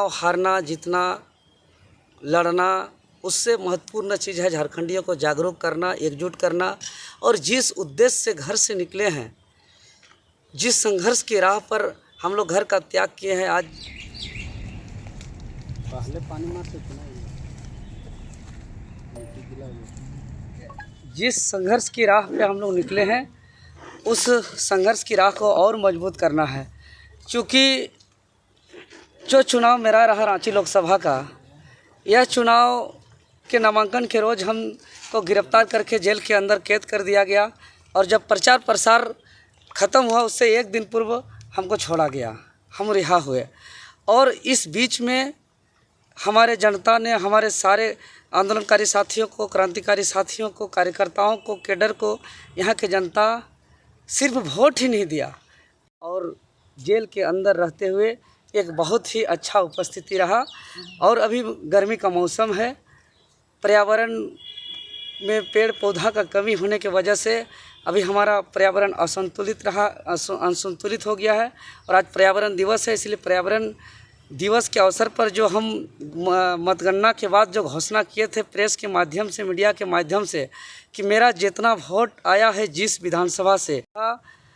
चुनाव हारना जीतना लड़ना, उससे महत्वपूर्ण चीज़ है झारखंडियों को जागरूक करना, एकजुट करना। और जिस उद्देश्य से घर से निकले हैं, जिस संघर्ष की राह पर हम लोग घर का त्याग किए हैं, आज पहले पानी मारते थे ना, जिस संघर्ष की राह पे हम लोग निकले हैं, उस संघर्ष की राह को और मजबूत करना है। क्योंकि जो चुनाव मेरा रहा रांची लोकसभा का, यह चुनाव के नामांकन के रोज़ हमको गिरफ्तार करके जेल के अंदर कैद कर दिया गया, और जब प्रचार प्रसार ख़त्म हुआ उससे एक दिन पूर्व हमको छोड़ा गया, हम रिहा हुए। और इस बीच में हमारे जनता ने, हमारे सारे आंदोलनकारी साथियों को, क्रांतिकारी साथियों को, कार्यकर्ताओं को, कैडर को, यहाँ के जनता सिर्फ वोट ही नहीं दिया, और जेल के अंदर रहते हुए एक बहुत ही अच्छा उपस्थिति रहा। और अभी गर्मी का मौसम है, पर्यावरण में पेड़ पौधा का कमी होने की वजह से अभी हमारा पर्यावरण असंतुलित हो गया है। और आज पर्यावरण दिवस है, इसलिए पर्यावरण दिवस के अवसर पर जो हम मतगणना के बाद जो घोषणा किए थे प्रेस के माध्यम से, मीडिया के माध्यम से, कि मेरा जितना वोट आया है जिस विधानसभा से,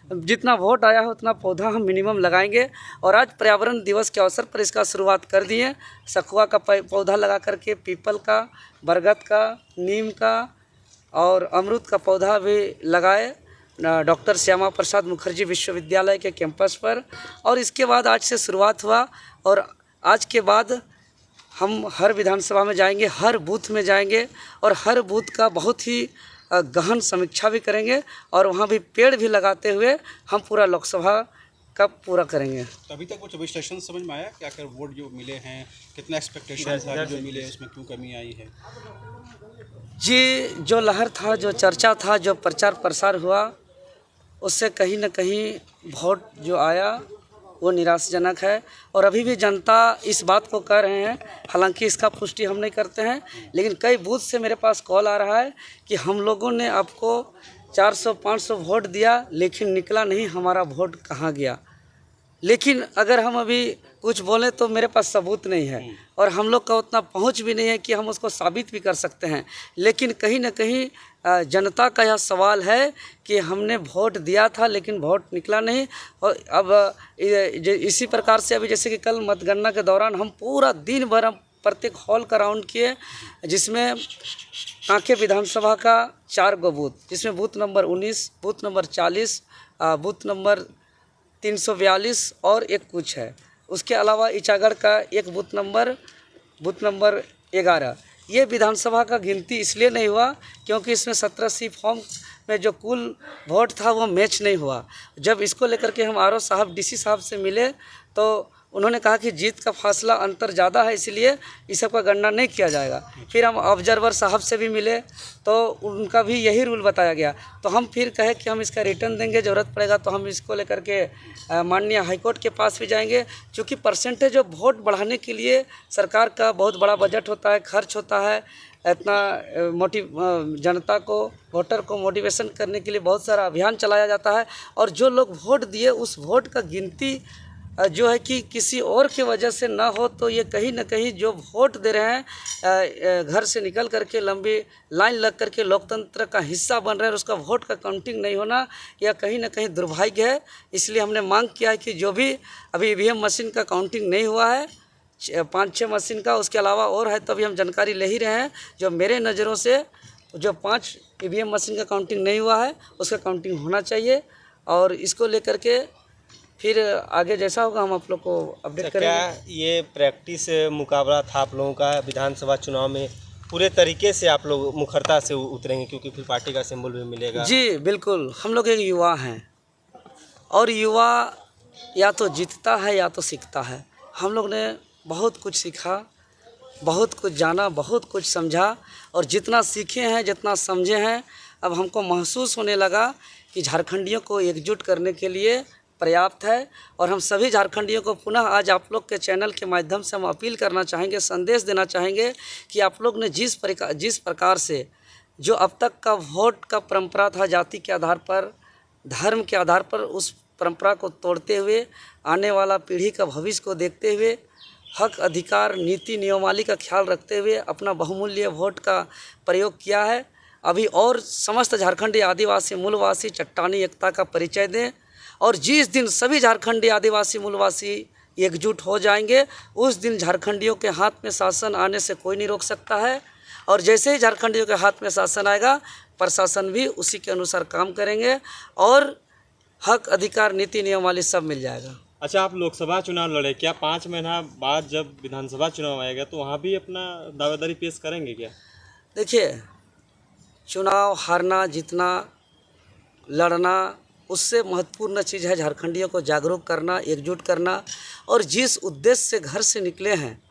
जितना वोट आया है उतना पौधा हम मिनिमम लगाएंगे। और आज पर्यावरण दिवस के अवसर पर इसका शुरुआत कर दिए। सखुआ का पौधा लगा करके, पीपल का, बरगद का, नीम का और अमरूद का पौधा भी लगाए डॉक्टर श्यामा प्रसाद मुखर्जी विश्वविद्यालय के कैंपस पर। और इसके बाद आज से शुरुआत हुआ, और आज के बाद हम हर विधानसभा में जाएंगे, हर बूथ में जाएंगे, और हर बूथ का बहुत ही गहन समीक्षा भी करेंगे, और वहाँ भी पेड़ भी लगाते हुए हम पूरा लोकसभा का पूरा करेंगे। तो अभी तक कुछ विश्लेषण समझ में आया क्या, वोट जो मिले हैं, कितना एक्सपेक्टेशन था जो मिले, उसमें क्यों कमी आई है? जी, जो लहर था, जो चर्चा था, जो प्रचार प्रसार हुआ, उससे कहीं न कहीं वोट जो आया वो निराशाजनक है। और अभी भी जनता इस बात को कह रहे हैं, हालांकि इसका पुष्टि हम नहीं करते हैं, लेकिन कई बूथ से मेरे पास कॉल आ रहा है कि हम लोगों ने आपको 400-500 वोट दिया, लेकिन निकला नहीं, हमारा वोट कहाँ गया। लेकिन अगर हम अभी कुछ बोलें तो मेरे पास सबूत नहीं है, और हम लोग का उतना पहुंच भी नहीं है कि हम उसको साबित भी कर सकते हैं। लेकिन कहीं ना कहीं जनता का यह सवाल है कि हमने वोट दिया था लेकिन वोट निकला नहीं। और अब इसी प्रकार से अभी जैसे कि कल मतगणना के दौरान हम पूरा दिन भर हम प्रत्येक हॉल का राउंड किए, जिसमें कांके विधानसभा का 4 गो बूथ, जिसमें booth number 19, booth number 40, booth number 342 और एक कुछ है। उसके अलावा ईचागढ़ का एक बूथ नंबर 11। ये विधानसभा का गिनती इसलिए नहीं हुआ क्योंकि इसमें 17C फॉर्म में जो कुल वोट था वो मैच नहीं हुआ। जब इसको लेकर के हम आरओ साहब, डीसी साहब से मिले तो उन्होंने कहा कि जीत का फासला अंतर ज़्यादा है, इसलिए इस सब का गणना नहीं किया जाएगा। फिर हम ऑब्जर्वर साहब से भी मिले तो उनका भी यही रूल बताया गया। तो हम फिर कहे कि हम इसका रिटर्न देंगे, ज़रूरत पड़ेगा तो हम इसको लेकर के माननीय हाईकोर्ट के पास भी जाएंगे। क्योंकि परसेंटेज ऑफ वोट बढ़ाने के लिए सरकार का बहुत बड़ा बजट होता है, खर्च होता है, इतना जनता को, वोटर को मोटिवेशन करने के लिए बहुत सारा अभियान चलाया जाता है। और जो लोग वोट दिए उस वोट का गिनती जो है कि किसी और की वजह से ना हो, तो ये कहीं ना कहीं जो वोट दे रहे हैं घर से निकल करके लंबी लाइन लग करके लोकतंत्र का हिस्सा बन रहे हैं, उसका वोट का काउंटिंग नहीं होना, यह कहीं ना कहीं दुर्भाग्य है। इसलिए हमने मांग किया है कि जो भी अभी ईवीएम मशीन का काउंटिंग नहीं हुआ है, 5-6 मशीन का, उसके अलावा और है तो अभी हम जानकारी ले ही रहे हैं। जो मेरे नज़रों से जो 5 ईवीएम मशीन का काउंटिंग नहीं हुआ है उसका काउंटिंग होना चाहिए, और इसको लेकर के फिर आगे जैसा होगा हम आप लोग को अपडेट करेंगे। क्या ये प्रैक्टिस मुकाबला था आप लोगों का विधानसभा चुनाव में, पूरे तरीके से आप लोग मुखरता से उतरेंगे क्योंकि फिर पार्टी का सिंबल भी मिलेगा? जी बिल्कुल, हम लोग एक युवा हैं, और युवा या तो जीतता है या तो सीखता है। हम लोग ने बहुत कुछ सीखा, बहुत कुछ जाना, बहुत कुछ समझा, और जितना सीखे हैं, जितना समझे हैं, अब हमको महसूस होने लगा कि झारखंडियों को एकजुट करने के लिए पर्याप्त है। और हम सभी झारखंडियों को पुनः आज आप लोग के चैनल के माध्यम से हम अपील करना चाहेंगे, संदेश देना चाहेंगे कि आप लोग ने जिस प्रकार से जो अब तक का वोट का परंपरा था, जाति के आधार पर, धर्म के आधार पर, उस परंपरा को तोड़ते हुए, आने वाला पीढ़ी का भविष्य को देखते हुए हक अधिकार नीति नियमावली का ख्याल रखते हुए अपना बहुमूल्य वोट का प्रयोग किया है। अभी और समस्त झारखंडी आदिवासी मूलवासी चट्टानी एकता का परिचय दें और जिस दिन सभी झारखंडी आदिवासी मूलवासी एकजुट हो जाएंगे उस दिन झारखंडियों के हाथ में शासन आने से कोई नहीं रोक सकता है। और जैसे ही झारखंडियों के हाथ में शासन आएगा प्रशासन भी उसी के अनुसार काम करेंगे और हक अधिकार नीति नियमावली सब मिल जाएगा। अच्छा, आप लोकसभा चुनाव लड़े, क्या 5 महीना बाद जब विधानसभा चुनाव आएगा तो वहाँ भी अपना दावेदारी पेश करेंगे क्या? देखिए, चुनाव हारना जीतना लड़ना उससे महत्वपूर्ण चीज़ है झारखंडियों को जागरूक करना, एकजुट करना और जिस उद्देश्य से घर से निकले हैं,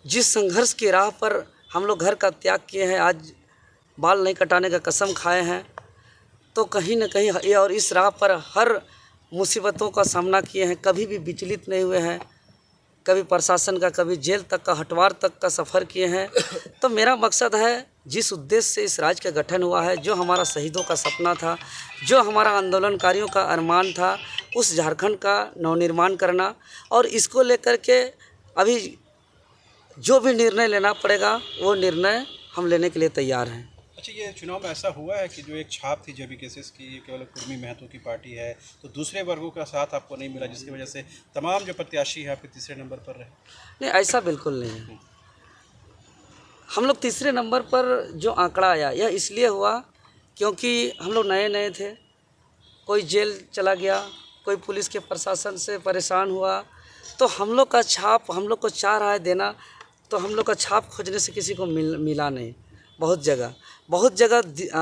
जिस संघर्ष की राह पर हम लोग घर का त्याग किए हैं, आज बाल नहीं कटाने का कसम खाए हैं, तो कहीं न कहीं ये और इस राह पर हर मुसीबतों का सामना किए हैं, कभी भी विचलित नहीं हुए हैं, कभी प्रशासन का, कभी जेल तक का, हटवार तक का सफ़र किए हैं। तो मेरा मकसद है जिस उद्देश्य से इस राज्य का गठन हुआ है, जो हमारा शहीदों का सपना था, जो हमारा आंदोलनकारियों का अरमान था, उस झारखंड का नवनिर्माण करना और इसको लेकर के अभी जो भी निर्णय लेना पड़ेगा वो निर्णय हम लेने के लिए तैयार हैं। अच्छा, ये चुनाव में ऐसा हुआ है कि जो एक छाप थी जेबी केसेस की, ये केवल कुर्मी महतो की पार्टी है, तो दूसरे वर्गों का साथ आपको नहीं मिला, जिसकी वजह से तमाम जो प्रत्याशी हैं आपके तीसरे नंबर पर रहे? नहीं, ऐसा बिल्कुल नहीं है। हम लोग तीसरे नंबर पर जो आंकड़ा आया यह इसलिए हुआ क्योंकि हम लोग नए नए थे, कोई जेल चला गया, कोई पुलिस के प्रशासन से परेशान हुआ, तो हम लोग का छाप हम लोग को चाह रहा है देना, तो हम लोग का छाप खोजने से किसी को मिला नहीं। बहुत जगह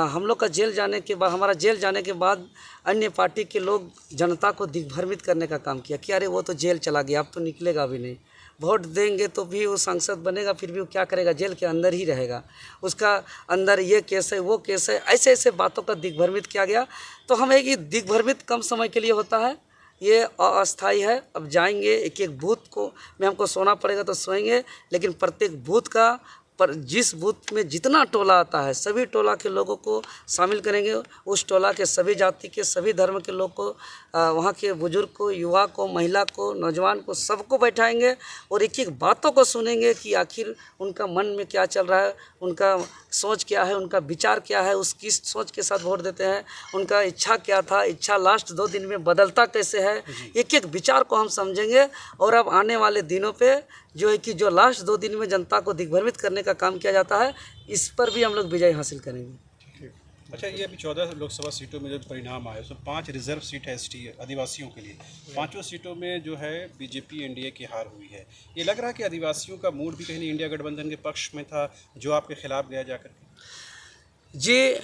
हम लोग का जेल जाने के बाद, हमारा जेल जाने के बाद अन्य पार्टी के लोग जनता को दिग्भ्रमित करने का काम किया कि अरे वो तो जेल चला गया, अब तो निकलेगा भी नहीं, वोट देंगे तो भी वो सांसद बनेगा, फिर भी वो क्या करेगा, जेल के अंदर ही रहेगा, उसका अंदर ये केस है वो केस है, ऐसे ऐसे बातों का दिग्भ्रमित किया गया। तो हम एक दिग्भ्रमित कम समय के लिए होता है, ये अस्थायी है। अब जाएंगे एक एक बूथ को में हमको सोना पड़ेगा तो सोएंगे, लेकिन प्रत्येक बूथ का पर जिस बूथ में जितना टोला आता है सभी टोला के लोगों को शामिल करेंगे, उस टोला के सभी जाति के सभी धर्म के लोग को, वहाँ के बुजुर्ग को, युवा को, महिला को, नौजवान को, सबको बैठाएंगे और एक एक बातों को सुनेंगे कि आखिर उनका मन में क्या चल रहा है, उनका सोच क्या है, उनका विचार क्या है, उस किस सोच के साथ वोट देते हैं, उनका इच्छा क्या था, इच्छा लास्ट 2 दिन में बदलता कैसे है, एक एक विचार को हम समझेंगे। और अब आने वाले दिनों पे जो है कि जो लास्ट 2 दिन में जनता को दिग्भ्रमित करने का काम किया जाता है, इस पर भी हम लोग विजय हासिल करेंगे। अच्छा, ये अभी 14 लोकसभा सीटों में जो परिणाम आए उसमें 5 रिजर्व सीट है एसटी आदिवासियों के लिए, 5 सीटों में जो है बीजेपी एनडीए की हार हुई है। ये लग रहा है कि आदिवासियों का मूड भी कहीं इंडिया गठबंधन के पक्ष में था जो आपके खिलाफ गया जाकर के? जी,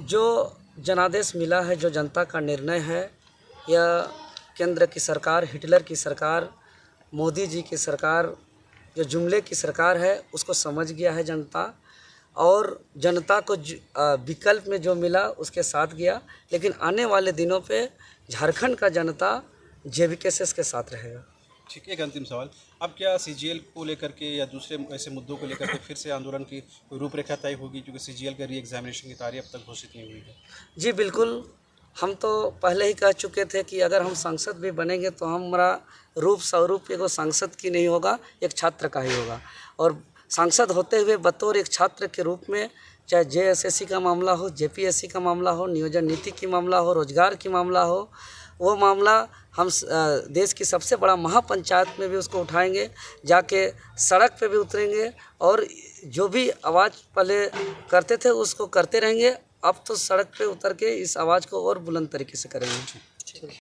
जो जनादेश मिला है, जो जनता का निर्णय है, यह केंद्र की सरकार, हिटलर की सरकार, मोदी जी की सरकार, जो जुमले की सरकार है, उसको समझ गया है जनता और जनता को विकल्प में जो मिला उसके साथ गया। लेकिन आने वाले दिनों पे झारखंड का जनता जेबीकेएसएस के साथ रहेगा। ठीक है, एक अंतिम सवाल, अब क्या सीजीएल को लेकर के या दूसरे ऐसे मुद्दों को लेकर के फिर से आंदोलन की कोई रूपरेखा तय होगी, क्योंकि सीजीएल का री एग्जामिनेशन की तारीख अब तक घोषित नहीं हुई है? जी बिल्कुल, हम तो पहले ही कह चुके थे कि अगर हम सांसद भी बनेंगे तो हमारा रूप स्वरूप एगो सांसद की नहीं होगा, एक छात्र का ही होगा। और सांसद होते हुए बतौर एक छात्र के रूप में, चाहे जेएसएससी का मामला हो, जेपीएससी का मामला हो, नियोजन नीति की मामला हो, रोजगार की मामला हो, वो मामला हम देश की सबसे बड़ा महापंचायत में भी उसको उठाएंगे, जाके सड़क पे भी उतरेंगे और जो भी आवाज़ पहले करते थे उसको करते रहेंगे। अब तो सड़क पे उतर के इस आवाज़ को और बुलंद तरीके से करेंगे।